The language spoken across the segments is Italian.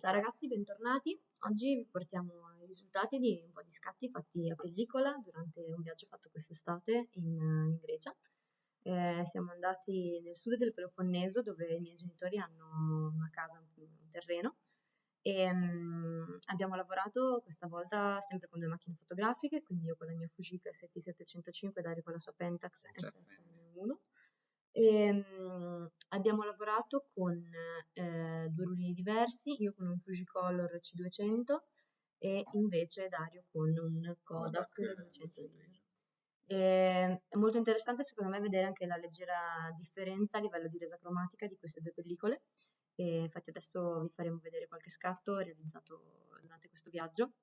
Ciao ragazzi, bentornati. Oggi vi portiamo i risultati di un po' di scatti fatti a pellicola durante un viaggio fatto quest'estate in Grecia. Siamo andati nel sud del Peloponneso dove i miei genitori hanno una casa, un terreno e abbiamo lavorato questa volta sempre con due macchine fotografiche, quindi io con la mia Fujica 7705 e Dario con la sua Pentax SF1. Abbiamo lavorato con due rullini diversi, io con un Fujicolor C200 e invece Dario con un Kodak 200. È molto interessante secondo me vedere anche la leggera differenza a livello di resa cromatica di queste due pellicole. E infatti adesso vi faremo vedere qualche scatto realizzato durante questo viaggio.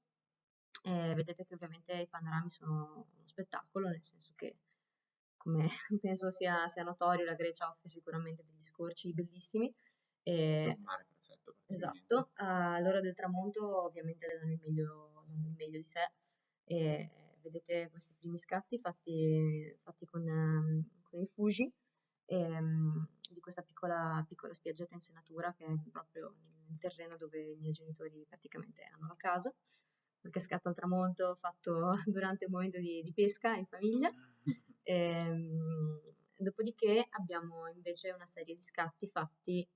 Vedete che ovviamente i panorami sono uno spettacolo, nel senso che, come penso sia notorio, la Grecia offre sicuramente degli scorci bellissimi. Un mare perfetto praticamente. Esatto, all'ora del tramonto ovviamente danno il meglio di sé. E vedete questi primi scatti fatti con il Fuji di questa piccola spiaggetta in senatura che è proprio nel terreno dove i miei genitori praticamente hanno la casa. Qualche scatto al tramonto fatto durante un momento di pesca in famiglia. Dopodiché abbiamo invece una serie di scatti fatti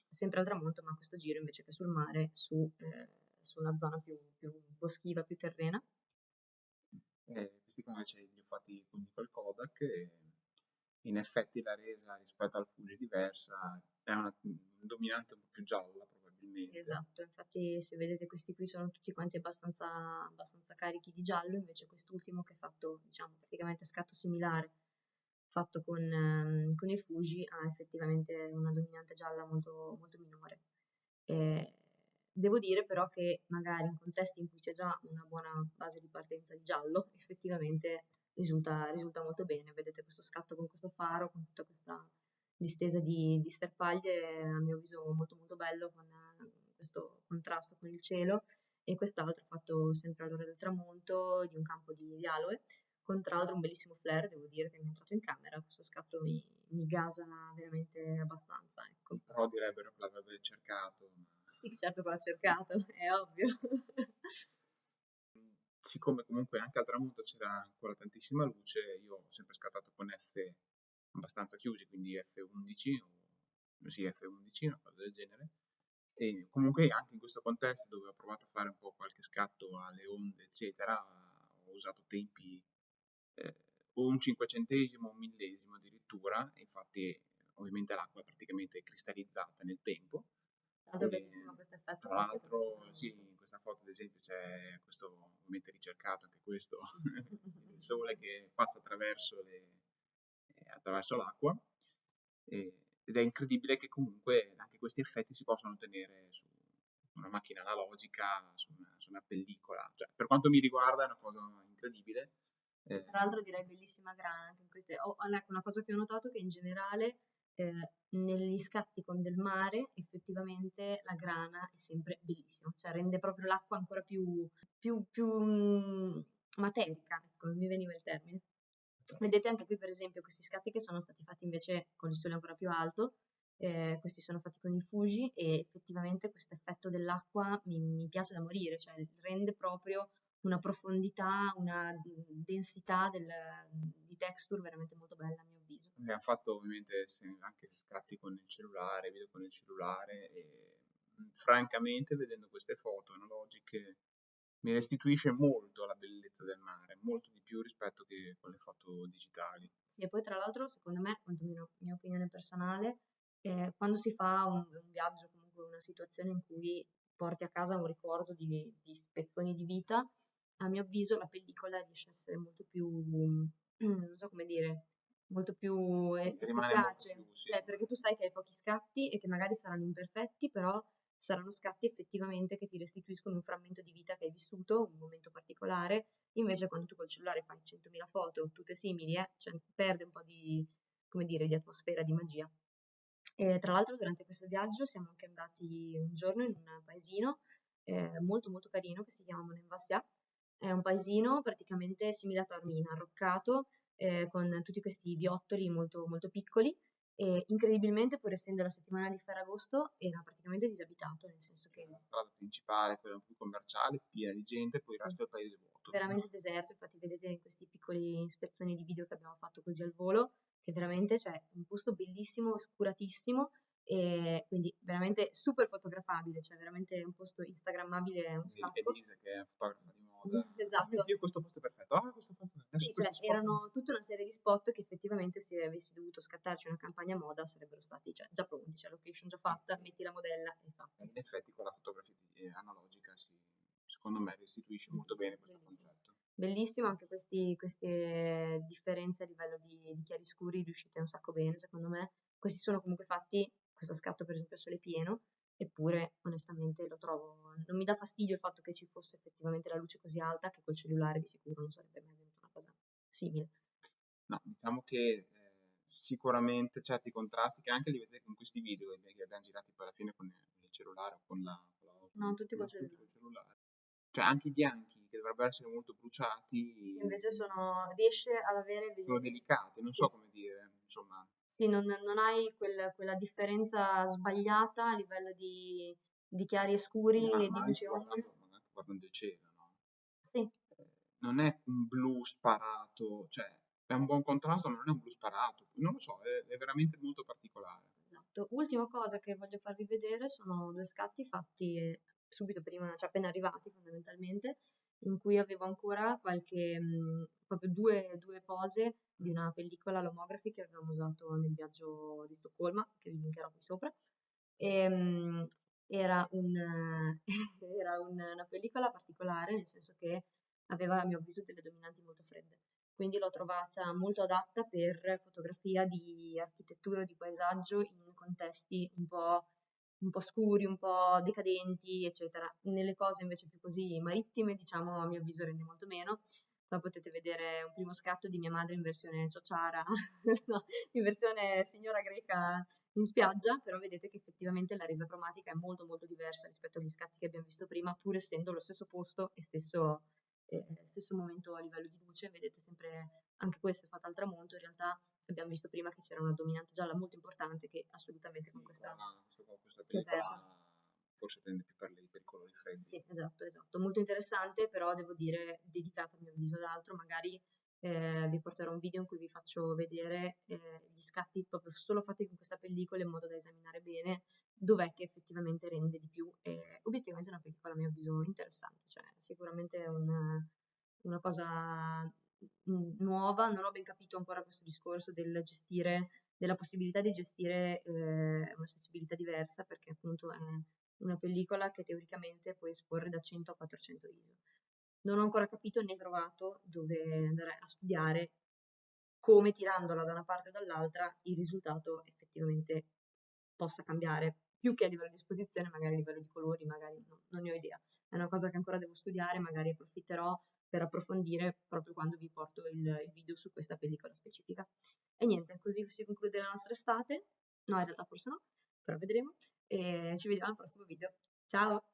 sempre al tramonto, ma a questo giro invece che sul mare, su una zona più boschiva, più terrena. Questi come dicevi li ho fatti quindi col Kodak e in effetti la resa rispetto al Fuji è diversa, è una dominante un po' più gialla Sì, probabilmente. esatto, infatti se vedete questi qui sono tutti quanti abbastanza carichi di giallo, invece quest'ultimo che è fatto, diciamo, praticamente scatto similare, fatto con il Fuji, ha effettivamente una dominante gialla molto minore. Devo dire però che magari in contesti in cui c'è già una buona base di partenza di giallo, effettivamente risulta molto bene. Vedete questo scatto con questo faro, con tutta questa distesa di sterpaglie, a mio avviso molto bello, con questo contrasto con il cielo, e quest'altro fatto sempre all'ora del tramonto, di un campo di aloe, con tra l'altro un bellissimo flare, devo dire che mi è entrato in camera, questo scatto mi gasa veramente abbastanza, ecco. Però direbbero che l'avrebbe cercato, ma Sì, certo che l'ho cercato, è ovvio. siccome comunque anche al tramonto c'era ancora tantissima luce, io ho sempre scattato con F abbastanza chiusi, quindi F11 o sì, F11, una cosa del genere. E comunque anche in questo contesto dove ho provato a fare un po' qualche scatto alle onde, eccetera, ho usato tempi eh, o un cinquecentesimo, un millesimo addirittura, e infatti ovviamente l'acqua è praticamente cristallizzata nel tempo. Tanto E, bellissimo questo effetto tra qua che tu l'altro, sì, stai... in questa foto ad esempio c'è questo, ovviamente ricercato anche questo, il sole che passa attraverso l'acqua, ed è incredibile che comunque anche questi effetti si possono ottenere su una macchina analogica, su una pellicola. Cioè, per quanto mi riguarda è una cosa incredibile. Tra l'altro direi bellissima grana anche in queste. Ecco, una cosa che ho notato è che in generale negli scatti con del mare effettivamente la grana è sempre bellissima, cioè rende proprio l'acqua ancora più materica, ecco, non mi veniva il termine. Vedete anche qui per esempio questi scatti che sono stati fatti invece con il sole ancora più alto, questi sono fatti con il Fuji e effettivamente questo effetto dell'acqua mi piace da morire, cioè rende proprio una profondità, una densità di texture veramente molto bella a mio avviso. Abbiamo fatto ovviamente anche scatti con il cellulare, video con il cellulare e francamente vedendo queste foto analogiche mi restituisce molto la bellezza del mare, molto di più rispetto che con le foto digitali. Sì, e poi tra l'altro secondo me, quantomeno mia opinione personale, quando si fa un viaggio, comunque una situazione in cui porti a casa un ricordo di spezzoni di vita, a mio avviso la pellicola riesce a essere molto più, non so come dire, molto più Rimane molto efficace, più, sì, cioè perché tu sai che hai pochi scatti e che magari saranno imperfetti, però saranno scatti effettivamente che ti restituiscono un frammento di vita che hai vissuto, un momento particolare. Invece quando tu col cellulare fai 100.000 foto, tutte simili, cioè perde un po' come dire, di atmosfera, di magia. E tra l'altro durante questo viaggio siamo anche andati un giorno in un paesino molto carino che si chiama Monemvasia. È un paesino praticamente simile a Taormina, arroccato, con tutti questi viottoli molto piccoli, e incredibilmente, pur essendo la settimana di Ferragosto, era praticamente disabitato, nel senso Cioè, che la strada principale, quella più commerciale, piena di gente, poi il sì, resto del paese è vuoto. veramente deserto. Infatti vedete in questi piccoli ispezioni di video che abbiamo fatto così al volo, che veramente c'è un posto bellissimo, scuratissimo, e quindi veramente super fotografabile, cioè veramente un posto instagrammabile un Sì, sacco. Elisa che è fotografa di moda. Ah mio Esatto. Dio, questo posto è perfetto. Ah, questo posto, adesso Sì, cioè questo spot. erano tutta una serie di spot che effettivamente se avessi dovuto scattarci una campagna moda sarebbero stati, cioè, già pronti, cioè location già fatta, metti la modella e fatto. In effetti con la fotografia analogica secondo me restituisce molto Bellissimo, bene questo bellissimo. concetto. Bellissimo anche queste differenze a livello di chiaroscuri riuscite un sacco bene, secondo me. Questi sono comunque fatti, questo scatto per esempio a sole pieno, eppure onestamente lo trovo, non mi dà fastidio il fatto che ci fosse effettivamente la luce così alta, che col cellulare di sicuro non sarebbe mai venuta una cosa simile. No, diciamo che sicuramente certi contrasti che anche li vedete con questi video che abbiamo girati poi alla fine con il cellulare o con la No, tutti col no, tutti cellulare. col cellulare. Cioè anche i bianchi che dovrebbero essere molto Sì, bruciati invece riesce ad avere, sono delicati, non sì, so come dire, insomma, sì, non hai quella differenza sbagliata a livello di chiari e scuri e di luce e ombra. ma anche guardando il cielo, no? Sì, Non è un blu sparato, cioè è un buon contrasto, ma non è un blu sparato. Non lo so, è veramente molto particolare. esatto. Ultima cosa che voglio farvi vedere sono due scatti fatti subito prima, cioè appena arrivati fondamentalmente, in cui avevo ancora proprio due pose di una pellicola Lomography che avevamo usato nel viaggio di Stoccolma, che vi linkerò qui sopra. Era era una pellicola particolare, nel senso che aveva, a mio avviso, delle dominanti molto fredde. Quindi l'ho trovata molto adatta per fotografia di architettura o di paesaggio in contesti un po' scuri, un po' decadenti, eccetera. Nelle cose invece più così marittime, diciamo, a mio avviso rende molto meno. Qua potete vedere un primo scatto di mia madre in versione ciociara, no, in versione signora greca in spiaggia, però vedete che effettivamente la resa cromatica è molto molto diversa rispetto agli scatti che abbiamo visto prima, pur essendo lo stesso posto e stesso momento a livello di luce. Vedete sempre, anche questo è fatto al tramonto, in realtà abbiamo visto prima che c'era una dominante gialla molto importante che assolutamente con Sì, questa questa si è persa. pellicola forse tende più per i colori freddi. Sì, esatto, esatto. Molto interessante, però devo dire dedicata a mio avviso ad altro. Magari vi porterò un video in cui vi faccio vedere gli scatti proprio solo fatti con questa pellicola in modo da esaminare bene dov'è che effettivamente rende di più. E obiettivamente è una pellicola a mio avviso interessante, cioè sicuramente è una cosa nuova. Non ho ben capito ancora questo discorso del gestire, della possibilità di gestire una sensibilità diversa, perché appunto è una pellicola che teoricamente puoi esporre da 100 a 400 ISO. Non ho ancora capito né trovato dove andare a studiare come tirandola da una parte o dall'altra il risultato effettivamente possa cambiare, più che a livello di esposizione, magari a livello di colori, magari non ne ho idea. È una cosa che ancora devo studiare, magari approfitterò per approfondire proprio quando vi porto il video su questa pellicola specifica. E niente, così si conclude la nostra estate. No, in realtà forse no, però vedremo. E ci vediamo al prossimo video. Ciao!